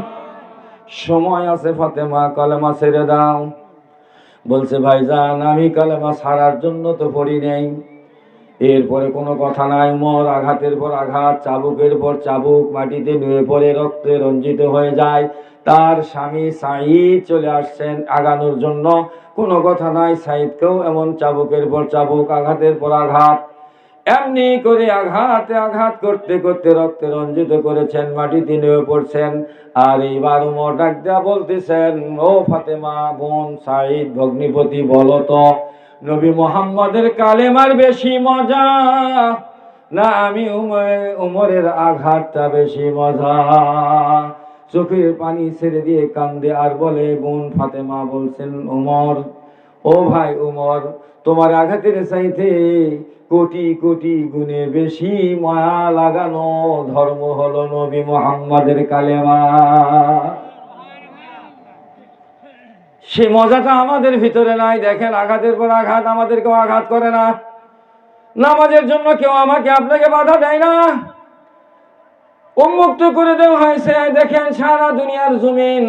সময় আছে ফাতেমা, কালেমা ছেড়ে দাও। বলছে ভাইজান, আমি কালেমা ছাড়ার জন্য তো পড়ি নেই। এরপরে কোনো কথা নাই। উমর আঘাতের পর আঘাত, চাবুকের পর চাবুক, মাটিতে নুয়ে পড়ে রক্তে রঞ্জিত হয়ে যায়। তার স্বামী সাঈদ চলে আসছেন আগানোর জন্য। কোনো কথা নাই, সাঈদকেও এমন চাবুকের পর চাবুক, আঘাতের পর আঘাত, এমনি করে আঘাতে আঘাত করতে করতে রক্তে রঞ্জিত করেছেন, মাটিতে নুয়ে পড়ছেন। আর এইবার উমর ডাক দেয়া বলতেছেন, ও ফাতেমা বোন সাঈদ ভগ্নিপতি, বলো তো নবী মুহাম্মাদের কালেমার বেশি মজা না আমি উমরের আঘাতটা বেশি মজা? চোখের পানি ছেড়ে দিয়ে কান্দে আর বলে, বোন ফাতেমা বলছেন, উমর, ও ভাই উমর, তোমার আঘাতের চাইতে কোটি কোটি গুণে বেশি মায়া লাগানো ধর্ম হলো নবী মুহাম্মাদের কালেমা। সে মজাটা আমাদের ভিতরে নাই। দেখেন, আঘাতের পর আঘাত, আমাদের কেউ আঘাত করে না। নামাজের জন্য কেউ আমাকে আপনাকে বাধা দেয় না। উন্মুক্ত করে দেওয়া হয়েছে। দেখেন, সারা দুনিয়ার জমিন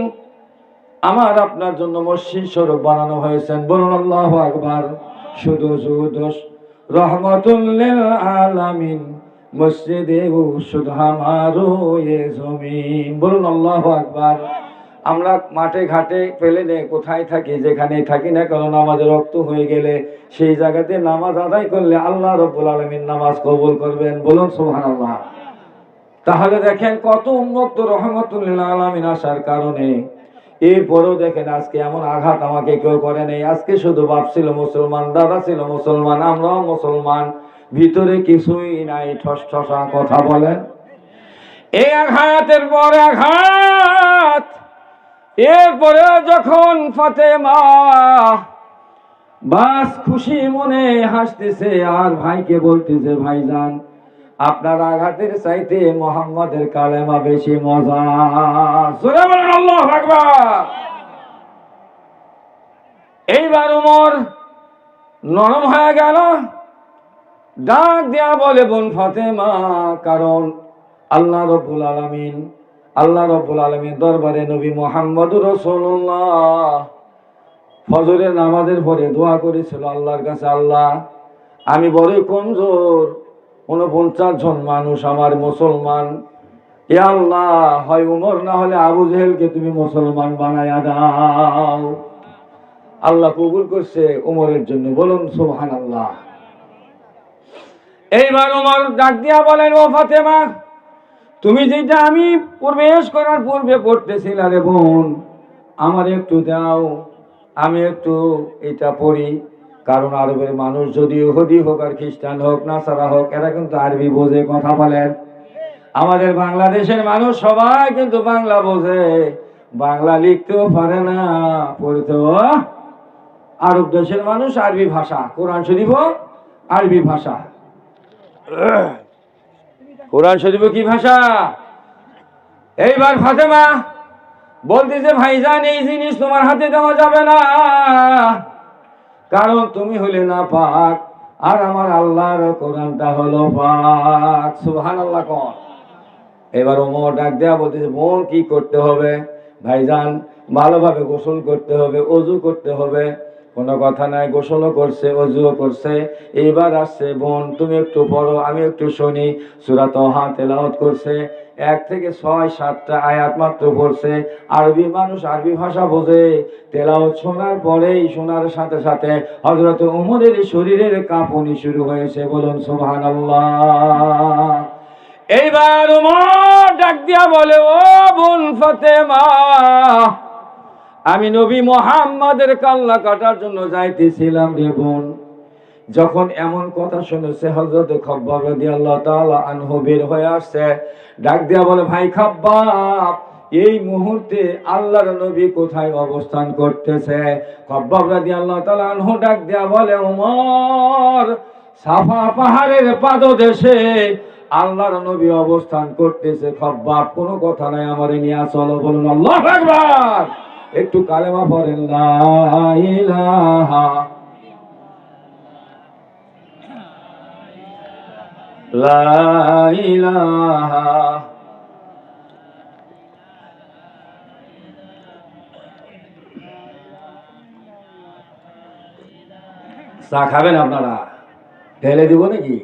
আমার আপনার জন্য মসজিদ স্বরূপ বানানো হয়েছেন, বলুন আল্লাহু আকবার। শুধু রহমাতুল লিল আলামিন মসজিদে শুধু আমারো এ জমিন, বলুন আল্লাহু আকবার। আমরা মাঠে ঘাটে প্লেনে কোথায় থাকি, যেখানে থাকি না কারণ আমাদের রক্ত হয়ে গেলে সেই জায়গাতে নামাজ আদায় করলে আল্লাহ রাব্বুল আলামিন নামাজ কবুল করবেন, বলুন সুবহানাল্লাহ। তাহলে দেখেন কত উন্মুক্ত রহমাতুল লিল আলামিন আসার কারণে। এরপরেও দেখেন আজকে এমন আঘাত আমাকে কেউ করে নেই। আজকে শুধু বাপ ছিল মুসলমান, দাদা ছিল মুসলমান, আমরাও মুসলমান, ভিতরে কিছুই নাই, ঠসঠসা কথা বলেন। এই আঘাতের পরে আঘাত। এরপরে যখন ফাতেমা বাস খুশি মনে হাসতেছে আর ভাইকে বলতেছে, ভাইজান, আপনার আঘাতের চাইতে মুহাম্মাদের কালেমা বেশি মজা। জোরে বলেন আল্লাহু আকবার। এইবার উমর নরম হয়ে গেল, ডাক দেয়া বলে, বোন ফাতেমা, কারণ আল্লাহ রাব্বুল আলামিন দরবারে নবী মুহাম্মদুর রাসূলুল্লাহ ফজরের নামাজের পরে দোয়া করেছিল আল্লাহর কাছে, আল্লাহ, আমি বড়ই কমজোর, 49 জন মানুষ আমার মুসলমান, এ আল্লাহ, হয় উমর না হলে আবু জেহেলকে তুমি মুসলমান বানায়া দাও। আল্লাহ কবুল করছে উমরের জন্য, বলুন সুবহানাল্লাহ। এইবার উমর ডাক দিয়া বলেন, ও ফাতেমা, তুমি যেটা আমি প্রবেশ করার পূর্বে পড়তেছিলা রে বোন, আমার একটু দাও, আমি একটু এটা পড়ি। কারণ আরবের মানুষ যদি ইহুদি হোক আর খ্রিস্টান হোক, নাসারা হোক, এরা কিন্তু আরবি বোঝে, কথা বলেন। আমাদের বাংলাদেশের মানুষ সবাই কিন্তু বাংলা বোঝে, বাংলা লিখতেও পারে না, পড়তেও। আরব দেশের মানুষ আরবি ভাষা, কোরআন শরীফ আরবি ভাষা। কোরআন শরীফ কি ভাষা? এইবার ফাতেমা বলতেছে, ভাইজান এই জিনিস তোমার হাতে দেওয়া যাবে না, কারণ তুমি হলে না পাক, আর আমার আল্লাহর কোরআনটা হলো পাক। সুবহানাল্লাহ কোন। এবার ওমর ডাক দেয়া বলতেছে, বোন কি করতে হবে? ভাইজান ভালোভাবে গোসল করতে হবে, অজু করতে হবে। কোনো কথা নাই, গোসলও করছে, অজুও করছে। এইবার আসছে, বোন তুমি একটু পড়ো, আমি একটু শুনি। সূরা তাহা তেলাওয়াত করছে, 1 থেকে 6-7টা আয়াত মাত্র পড়ছে। আরবি মানুষ আরবি ভাষা বোঝে। তেলাওয়াত শোনার পরেই, শোনার সাথে সাথে হযরত ওমরের শরীরের কাঁপুনি শুরু হয়েছে। বলুন সুবহানাল্লাহ। এইবার ওমর ডাক দিয়া বলে, ও বোন ফাতেমা, আমি নবী মুহাম্মাদের কাল্লা কাটার জন্য যাইতেছিলাম রে বোন। যখন এমন কথা শুনেছে, হযরত খাব্বাব রাদিয়াল্লাহু তাআলা আনহু বের হয়ে আসছে, ডাক দিয়া বলে, ভাই খাব্বাব, এই মুহূর্তে আল্লাহর নবী কোথায় অবস্থান করতেছে? খাব্বাব রাদিয়াল্লাহু তাআলা আনহু ডাক দিয়া বলে, ওমর, সাফা পাহাড়ের পাদদেশে আল্লাহর নবী অবস্থান করতেছে। খাব্বাব কোনো কথা নাই, আমারে নিয়ে চলো। বলুন আল্লাহু আকবার। একটু কালেমা পড়েন, লা ইলাহা লা ইলাহা। চা খাবেন আপনারা? ঢেলে দিব নাকি?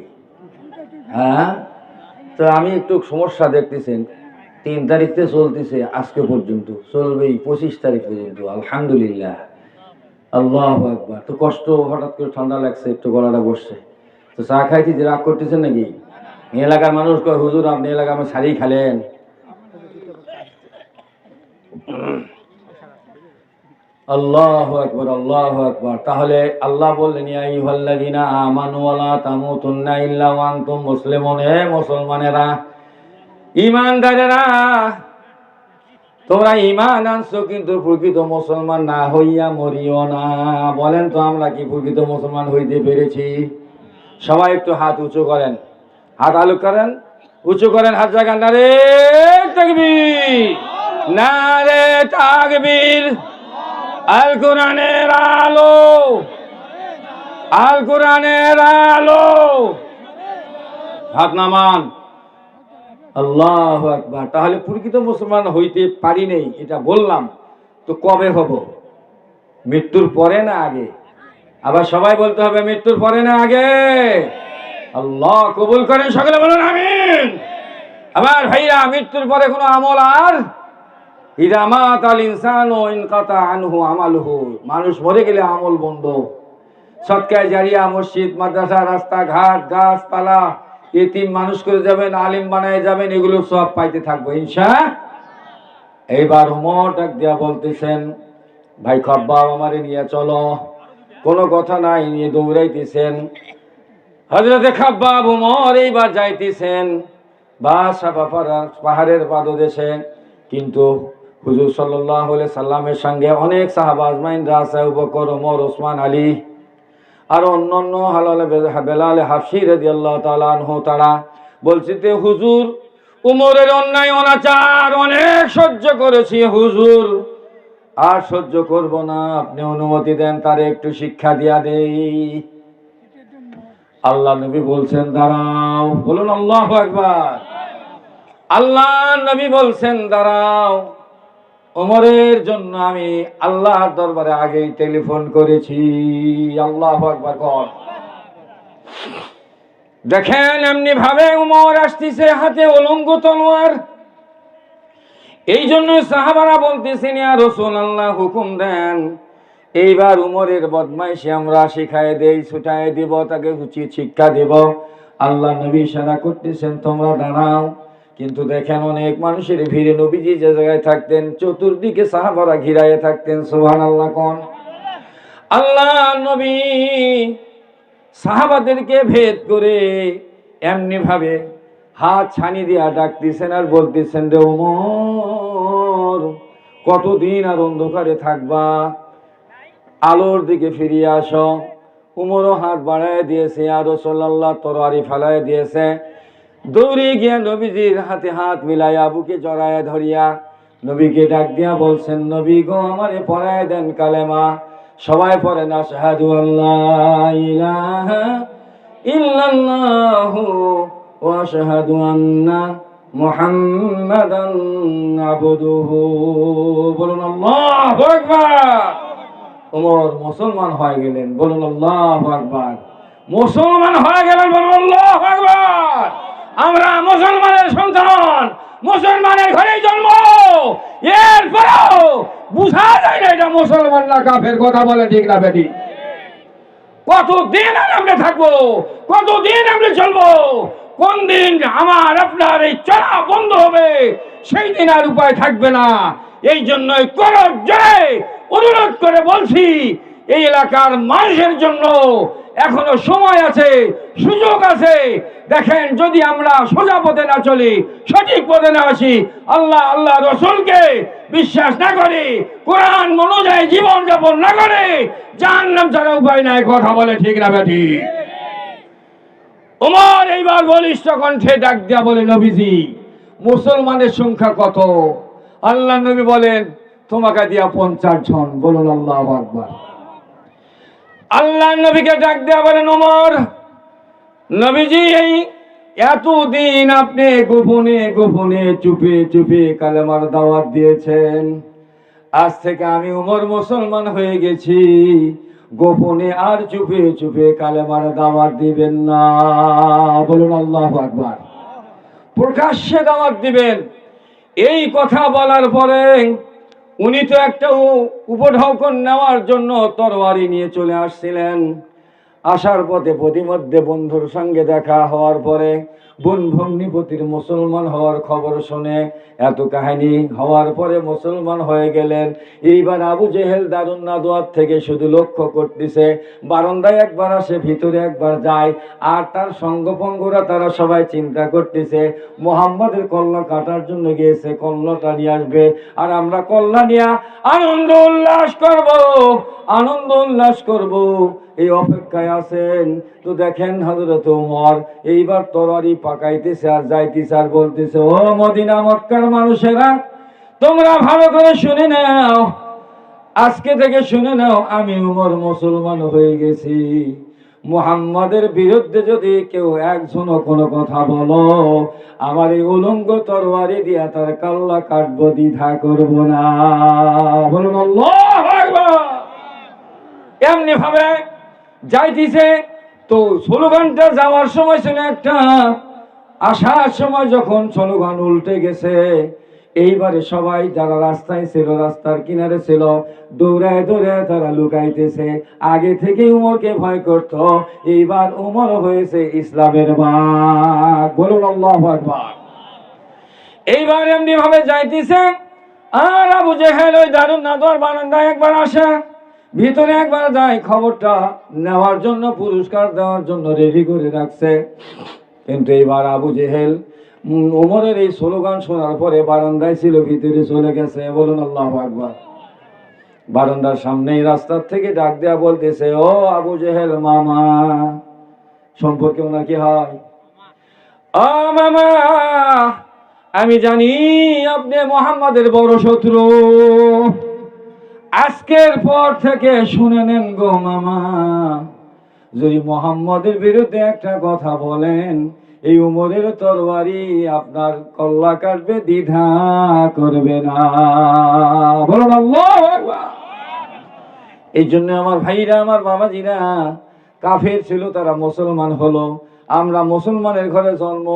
হ্যাঁ, তো আমি একটু সমস্যা দেখতেছেন। 3 তারিখে চলতেছে, আজকে পর্যন্ত চলবে 25 তারিখ পর্যন্ত। আলহামদুলিল্লাহ, আল্লাহু আকবার। তো কষ্ট, হঠাৎ করে ঠান্ডা লাগছে, একটু গলাটা বসছে। তো চা খাইতে যে রাগ করতেছেন নাকি? এলাকার মানুষ কয়, হুজুর আপনি এলাকা আমার শাড়ি খালেন। আল্লাহু আকবার, আল্লাহু আকবার। তাহলে আল্লাহ বললেন, ইয়া আইয়ুহাল্লাযীনা আমানু ওয়ালা তামুতুন্না ইল্লা ওয়া আনতুম মুসলিমুন। হে মুসলমানেরা, ঈমানদারেরা, তোমরা ঈমান আনছো কিন্তু প্রকৃত মুসলমান না হইয়া মরিও না। বলেন তো, আমরা কি প্রকৃত মুসলমান হইতে পেরেছি? সবাই একটু হাত উঁচু করেন, হাত আলু করেন, উঁচু করেন হাত জাগান। নারে তাকবীর, নারে তাকবীর। আল কোরআনের আলো, আল কোরআনের আলো। হাত নামান। আল্লাহু আকবার। তাহলে প্রকৃত মুসলমান হইতে পারি নাই, এটা বললাম। তো কবে হব? মৃত্যুর পরে না আগে? আবার সবাই বলতে হবে, মৃত্যুর পরে না আগে? আল্লাহ কবুল করেন, সকলে বলুন আমিন। আমার ভাইরা, মৃত্যুর পরে কোনো আমল আর ইযা মাতাল ইনসানু ইনকাতা আনহু আমালুহু। মানুষ মরে গেলে আমল বন্ধ। সদকায়ে জারিয়া, মসজিদ, মাদ্রাসা, রাস্তাঘাট, গাছপালা, এতিম মানুষ করে যাবেন, আলিম বানায় যাবেন, এগুলো সব পাইতে থাকবো ইনশাআল্লাহ। এইবার ওমর ডাক দিয়া বলতেছেন, ভাই খাব্বাব আমারে নিয়ে চলো। কোনো কথা নাই, নিয়ে দৌড়াইতেছেন। হযরতে খাব্বাব ওমর এইবার যাইতেছেন সাফা পাহাড়ের পাদদেশে। কিন্তু হুজুর সাল্লাল্লাহু আলাইহি সাল্লামের সঙ্গে অনেক সাহাবা আজমাইনরা আছে, আবু বকর, ওমর, ওসমান, আলী, আর অন্যান্য বেলাল হাফসি রাদিয়াল্লাহু তাআলা আনহু। তারা বলছে, হুজুর, উমরের অন্যায় অনাচার অনেক সহ্য করেছি হুজুর, আর সহ্য করব না, আপনি অনুমতি দেন, তারে একটু শিক্ষা দিয়া দেই। আল্লাহ নবী বলছেন, দাঁড়াও। বলুন আল্লাহু আকবার। আল্লাহ নবী বলছেন, দাঁড়াও, ওমরের জন্য আমি আল্লাহর দরবারে আগেই টেলিফোন করেছি। আল্লাহু আকবার কর। দেখেন এমনি ভাবে ওমর আসতেছে, হাতে উলঙ্গ তলোয়ার। এই জন্য সাহাবারা বলতেছেন, ইয়া রাসূলুল্লাহ, হুকুম দেন, এইবার উমরের বদমাইশি আমরা শিখায় দেই, ছুটায় দিব, তাকে উচিত শিক্ষা দেব। আল্লাহ নবী ইশারা করতেছেন, তোমরা দাঁড়াও। কিন্তু দেখেন অনেক মানুষের ভিড়ে নবীজি যে জায়গায় থাকতেন, চতুর্দিকে সাহাবারা ঘিরাইয়া থাকতেন। সুবহানাল্লাহ কোন। আল্লাহ নবী সাহাবাদেরকে ভেদ করে এমনি ভাবে হাত ছানি দিয়া ডাকতেছেন আর বলতেছেন, রে ওমর, কতদিন আর অন্ধকারে থাকবা, আলোর দিকে ফিরিয়ে আসো। উমরও হাত বাড়ায় দিয়েছে, আর রাসূলুল্লাহ তরবারি ফেলায় দিয়েছে। দৌড়ে গিয়া নবীজির হাতে হাত মিলাইয়া বুকে জড়ায় ধরিয়া নবীকে ডাক দিয়া বলছেন, নবী গো, আমারে পড়ায় দেন কালেমা। সবাই পড়েন, আশহাদু আল্লা ইলাহা ইল্লাল্লাহু ওয়া আশহাদু আন্না মুহাম্মাদান আবদুহু। বলুন আল্লাহু আকবার। ওমর মুসলমান হয়ে গেলেন, বলুন আল্লাহু আকবার। মুসলমান হয়ে গেলেন, বলুন আল্লাহু আকবার। আমরা মুসলমানের সন্তান, মুসলমানের ঘরেই জন্ম, এরপরেও বুঝা যায় না এটা মুসলমান না কাফের। কথা বলে ঠিক না বেটি? কতদিন আর আমরা থাকবো, কতদিন আমরা চলবো? কোন দিন আমার আপনার এই চলা বন্ধ হবে, সেই দিন আর উপায় থাকবে না। এই জন্যই করজ জোরে অনুরোধ করে বলছি, এই এলাকার মানুষের জন্য এখনো সময় আছে, সুযোগ আছে। দেখেন, যদি আমরা সোজা পথে না চলি, সঠিক পথে না আসি, আল্লাহ আল্লাহ রসুলকে বিশ্বাস না করে, কোরআন অনুযায়ী জীবন যাপন না করে, জাহান্নাম ছাড়া উপায় নাই। কথা বলে ঠিক না বেঠি? ওমর এইবার বলিষ্ঠ কণ্ঠে ডাক দিয়া বলে, নবীজি, মুসলমানের সংখ্যা কত? আল্লাহ নবী বলেন, তোমাকে দিয়া 50 জন। বলুন আল্লাহু আকবার। আল্লাহ নবীকে ডাক দেয়া বলেন, ওমর, নবীজি, এই এতদিন আপনি গোপনে গোপনে চুপে চুপে কালেমার দাওয়াত দিয়েছেন, আজ থেকে আমি ওমর মুসলমান হয়ে গেছি, গোপনে আর চুপে চুপে কালেমার দাওয়াত দিবেন না। বলুন আল্লাহু আকবার। প্রকাশ্যে দাওয়াত দিবেন। এই কথা বলার পরে উনি তো একটা উপঢৌকন নেওয়ার জন্য তরবারি নিয়ে চলে আসছিলেন। আসার পথে প্রতিমধ্যে বন্ধুর সঙ্গে দেখা হওয়ার পরে ভগ্নিপতির মুসলমান হওয়ার খবর শুনে এত কাহিনী হওয়ার পরে মুসলমান হয়ে গেলেন। এইবার আবু জেহেল দারুন নাদওয়াত থেকে শুধু লক্ষ্য করতেছে, বারান্দায় একবার আসে, ভিতরে একবার যায়, আর তার সঙ্গপঙ্গরা তারা সবাই চিন্তা করতেছে মুহাম্মাদের কল্লা কাটার জন্য গিয়েছে, কল্লাটা নিয়ে আসবে, আর আমরা কল্লা নিয়ে আনন্দ উল্লাস করব, আনন্দ উল্লাস করব, এই অপেক্ষায় আছেন। তো দেখেন হযরত ওমর এইবার তরবারি পাকাইতেছে আর যাইতেছে আর বলতেছে, ও মদিনা মক্কার মানুষেরা, তোমরা ভালো করে শুনে নাও, আজকে থেকে শুনে নাও, আমি ওমর মুসলমান হয়ে গেছি। মুহাম্মাদের বিরুদ্ধে যদি কেউ একজনও কোনো কথা বলো, আমার এই উলঙ্গ তরবারি দিয়া তার কাল্লা কাটবো, দ্বিধা করব না। বলুন আল্লাহু আকবার। এমনি ভাবে যাইতেছে। তো স্লোগানটা যাওয়ার সময় ছিল একটা, আসার সময় যখন স্লোগান উল্টে গেছে, এইবারে সবাই যারা রাস্তায় ছিল, রাস্তার কিনারে ছিল, দৌড়ায় দৌড়ায় তারা লুকাইতেছে। আগে থেকে উমরকে ভয় করত, এইবার উমর হয়েছে ইসলামের বাঘ। বলুন আল্লাহু আকবার। এইবার এমনি ভাবে যাইতেছে, আর আবু জেহেল ওই দারুন নাদওয়ার বারান্দায় একবার আসে, ভিতরে একবার যায়, খবরটা নেওয়ার জন্য, পুরস্কার দেওয়ার জন্য রেডি করে রাখছে। কিন্তু এইবার আবু জেহেল ওমরের এই স্লোগান শোনার পরে বারান্দায় ছিল, ভিতরে চলে গেছে। বলুন আল্লাহু আকবার। বারান্দার সামনেই রাস্তার থেকে ডাক দেয়া বলতেছে, ও আবু জেহেল মামা। সম্পর্কে ওনার কি হয়? ও মামা, আমি জানি আপনি মুহাম্মাদের বড় শত্রু, আজকের পর থেকে শুনে নেন গো মামা, যদি মুহাম্মাদের বিরুদ্ধে একটা কথা বলেন, এই উমরের তরবারি আপনার কল্লা কাটবে, দ্বিধা করবে না। বলুন আল্লাহু আকবার। এই জন্য আমার ভাইরা, আমার বাবাজিরা, কাফের ছিল, তারা মুসলমান হলো। আমরা মুসলমানের ঘরে জন্ম,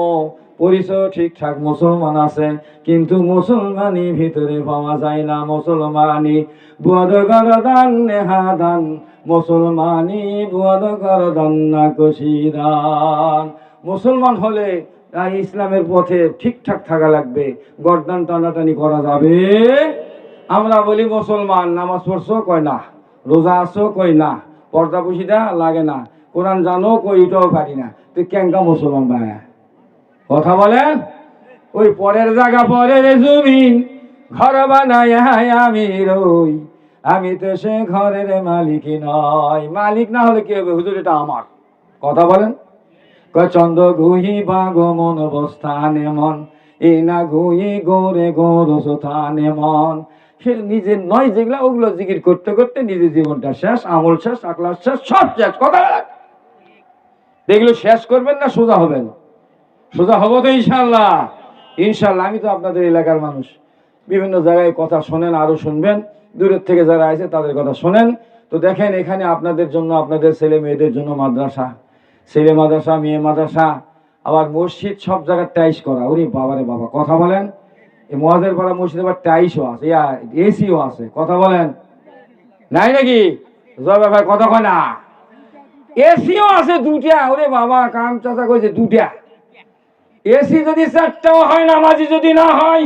পরিচয় ঠিকঠাক মুসলমান আছে, কিন্তু মুসলমানি ভিতরে পাওয়া যায় না। মুসলমানি বুয়াদ গরদান নেহাদান, মুসলমানি বুয়াদ গরদান না কশিদান। মুসলমান হলে ইসলামের পথে ঠিকঠাক থাকা লাগবে, গর্দান টানাটানি করা যাবে। আমরা বলি মুসলমান, নামাজ পড়ছো, কয় না। রোজা আছো, কই না। পর্দা পুশিটা লাগে না। কোরআন জানো, কই, এটাও পারি না। তুই কেঙ্কা মুসলমান ভাই? কথা বলেন। ওই পরের জায়গা পরের জমিন ঘর বানায় আমি রই, আমি তো সে ঘরের মালিক নয়। মালিক না হলে কি হবে হুজুর, এটা আমার। কথা বলেন। চন্দ্র গুহি বাগমন অবস্থানে মন, এই না গুহি গোরে গোরস্থানে মন। সে নিজের নয় যেগুলা ওগুলো জিকির করতে করতে নিজের জীবনটা শেষ, আমল শেষ, আকলাস শেষ, সব শেষ। কথা বলেন। এগুলো শেষ করবেন না সোজা হবেন? সোজা হবো তো ইনশাল্লাহ। ইনশাল্লাহ। আমি তো আপনাদের এলাকার মানুষ, বিভিন্ন জায়গায় কথা শোনেন, আরো শুনবেন। দূরের থেকে যারা আছে তাদের কথা শোনেন। তো দেখেন এখানে আপনাদের জন্য, আপনাদের ছেলে মেয়েদের জন্য মাদ্রাসা, ছেলে মাদ্রাসা, মেয়ে মাদ্রাসা, আবার মসজিদ, সব জায়গায় টাইস করা। ওরে বাবারে বাবা, কথা বলেন। এই মহাদের পাড়া মসজিদে আবার টাইসও আছে, এসিও আছে। কথা বলেন। নাই নাকি? জয় ভাই কথা কয় না। এসিও আছে দুটা। ওরে বাবা, কাম চাচা কইছে দুটা। এসি যদি চারটাও হয়, নামাজি যদি না হয়,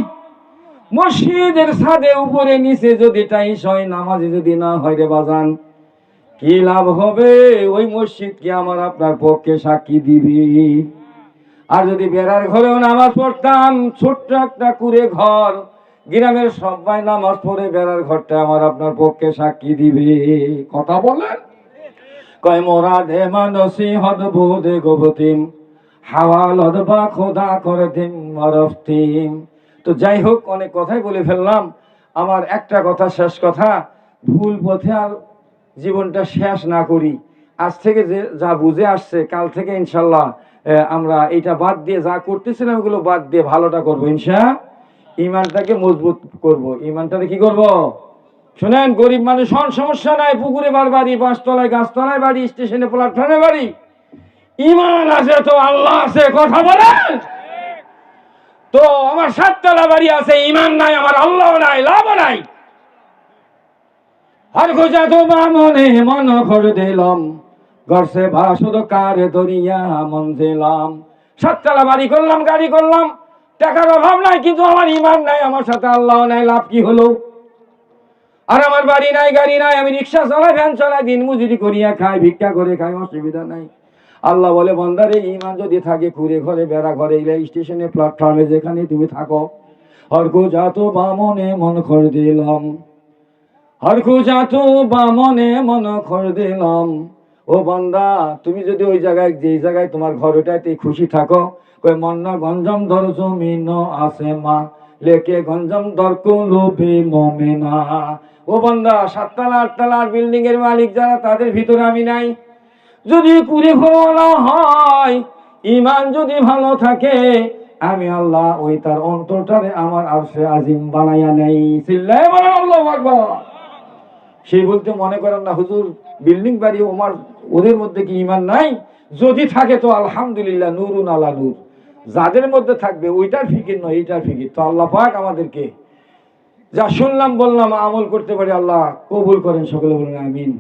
মসজিদের ছাদে উপরে নিচে যদি টাইস হয়, নামাজি যদি না হয় রে বাজান, কি লাভ হবে? ওই মসজিদ কি আমার আপনার পক্ষে সাক্ষী দিবি? আর যদি বেড়ার ঘরেও নামাজ পড়তাম, ছোট্ট একটা কুড়ে ঘর, গ্রামের সবাই নামাজ পড়ে, বেড়ার ঘরটা আমার আপনার পক্ষে সাক্ষী দিবে? কথা বলেন। কয় মোরা দে মানসি হদ বোধে গোবতিম, হাওয়ালত বা খোদা করে দিম মরফতিম। তো যাই হোক, অনেক কথাই বলে ফেললাম। আমার একটা কথা, শেষ কথা, ভুল পথে আর জীবনটা শেষ না করি। আজ থেকে যে যা বুঝে আসছে, কাল থেকে ইনশাল্লাহ আমরা এটা বাদ দিয়ে যা করতেছিলাম ওগুলো বাদ দিয়ে ভালোটা করবো ইমানটাকে মজবুত করব। ইমানটাকে কি করব? শুনেন, গরিব মানুষ হন, সমস্যা নাই। পুকুরে বাড়ি, বাঁশতলায় গাছতলায় বাড়ি, স্টেশনে প্ল্যাটফর্মে বাড়ি, ইমান আছে তো আল্লাহ আছে। কথা বলেন। তো আমার 7 তলা বাড়ি আছে, ইমান নাই, আমার আল্লাহ নাই, লাভ নাই। আর খোঁজা তো মনে মন করে দিলাম, গড়ছে ভাসুদ কারে দরিয়া মন দিলাম। 7 তলা বাড়ি করলাম, গাড়ি করলাম, টাকার অভাব নাই, কিন্তু আমার ইমান নাই, আমার সাথে আল্লাহ নাই, লাভ কি হলো? আর আমার বাড়ি নাই, গাড়ি নাই, আমি রিক্সা চালাই, ভ্যান চালাই, দিন মজুরি করিয়া খাই, ভিক্ষা করে খাই, অসুবিধা নাই। আল্লাহ বলে, বান্দারে ইমান যদি থাকে, কুড়ে ঘরে, বেড়া ঘরে, স্টেশনে, প্ল্যাটফর্মে, যেখানে তুমি থাকো, হরকো যাতো বামনে মন খর দিলাম, হরকো যাতো বামনে মন খর দিলাম। ও বান্দা, তুমি যদি ওই জায়গায়, যেই জায়গায় তোমার ঘর, ওটাতে খুশি থাকো। কই মন্না গঞ্জম ধর জমিন আছে মা, লেকে গঞ্জম ধর কুলুবি মমিনা। ও বান্দা, 7 তলা 8 তলার বিল্ডিং এর মালিক যারা, তাদের ভিতরে আমি নাই। যদি কুড়ে ঘরওয়ালা হয়, ইমান যদি ভালো থাকে, আমি আল্লাহ ওই তার অন্তরটারে আমার আরশে আজিম বানাইয়া নেই। চিল্লায় বলেন আল্লাহু আকবার। সেই বলতে মনে করেন না হুজুর বিল্ডিং বাড়ি ওমার, ওদের মধ্যে কি ইমান নাই? যদি থাকে তো আলহামদুলিল্লাহ, নূরুন আলা নূর। যাদের মধ্যে থাকবে ওইটার ফিকির নয়, এইটার ফিকির। তো আল্লাহ পাক আমাদেরকে যা শুনলাম বললাম আমল করতে পারি, আল্লাহ কবুল করেন। সকলে বলেন আমিন।